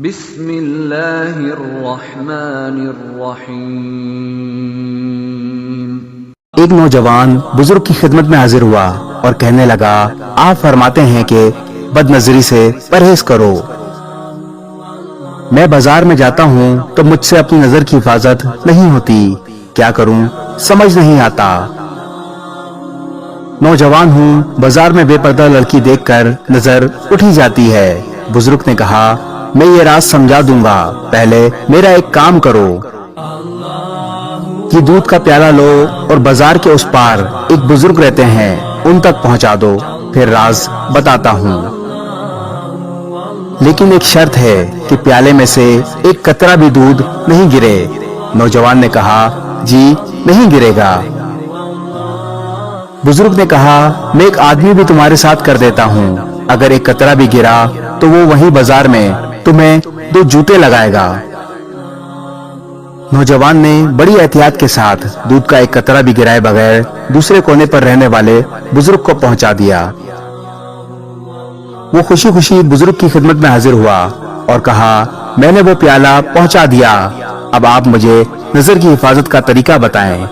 بسم اللہ الرحمن الرحیم۔ ایک نوجوان بزرگ کی خدمت میں حاضر ہوا اور کہنے لگا، آپ فرماتے ہیں کہ بد نظری سے پرہیز کرو۔ میں بازار میں جاتا ہوں تو مجھ سے اپنی نظر کی حفاظت نہیں ہوتی، کیا کروں سمجھ نہیں آتا۔ نوجوان ہوں، بازار میں بے پردہ لڑکی دیکھ کر نظر اٹھی جاتی ہے۔ بزرگ نے کہا، میں یہ راز سمجھا دوں گا، پہلے میرا ایک کام کرو، یہ دودھ کا پیالہ لو اور بازار کے اس پار ایک بزرگ رہتے ہیں، ان تک پہنچا دو، پھر راز بتاتا ہوں۔ لیکن ایک شرط ہے کہ پیالے میں سے ایک قطرہ بھی دودھ نہیں گرے۔ نوجوان نے کہا، جی نہیں گرے گا۔ بزرگ نے کہا، میں ایک آدمی بھی تمہارے ساتھ کر دیتا ہوں، اگر ایک قطرہ بھی گرا تو وہ وہیں بازار میں تمہیں 2 جوتے لگائے گا۔ نوجوان نے بڑی احتیاط کے ساتھ دودھ کا ایک قطرہ بھی گرائے بغیر دوسرے کونے پر رہنے والے بزرگ کو پہنچا دیا۔ وہ خوشی خوشی بزرگ کی خدمت میں حاضر ہوا اور کہا، میں نے وہ پیالہ پہنچا دیا، اب آپ مجھے نظر کی حفاظت کا طریقہ بتائیں۔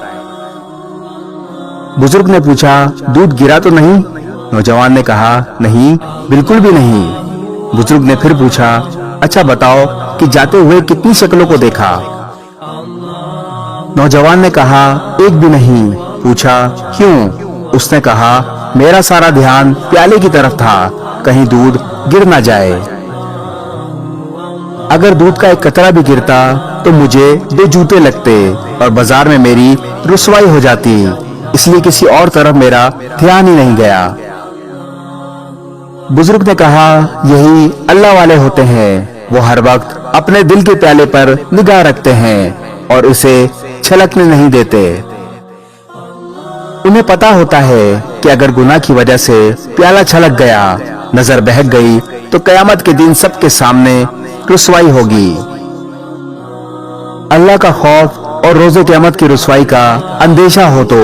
بزرگ نے پوچھا، دودھ گرا تو نہیں؟ نوجوان نے کہا، نہیں، بالکل بھی نہیں۔ بزرگ نے پھر پوچھا، اچھا بتاؤ کہ جاتے ہوئے کتنی شکلوں کو دیکھا؟ نوجوان نے کہا، ایک بھی نہیں۔ پوچھا، کیوں؟ اس نے کہا، میرا سارا دھیان پیالے کی طرف تھا، کہیں دودھ گر نہ جائے۔ اگر دودھ کا ایک قطرہ بھی گرتا تو مجھے 2 جوتے لگتے اور بازار میں میری رسوائی ہو جاتی، اس لیے کسی اور طرف میرا دھیان ہی نہیں گیا۔ بزرگ نے کہا، یہی اللہ والے ہوتے ہیں، وہ ہر وقت اپنے دل کے پیالے پر نگاہ رکھتے ہیں اور اسے چھلکنے نہیں دیتے۔ انہیں پتا ہوتا ہے کہ اگر گناہ کی وجہ سے پیالہ چھلک گیا، نظر بہک گئی تو قیامت کے دن سب کے سامنے رسوائی ہوگی۔ اللہ کا خوف اور روز قیامت کی رسوائی کا اندیشہ ہو تو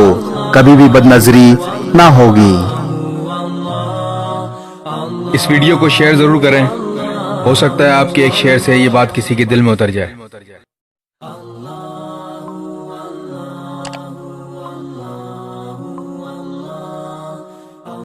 کبھی بھی بد نظری نہ ہوگی۔ اس ویڈیو کو شیئر ضرور کریں، ہو سکتا ہے آپ کے ایک شیئر سے یہ بات کسی کے دل میں اتر جائے۔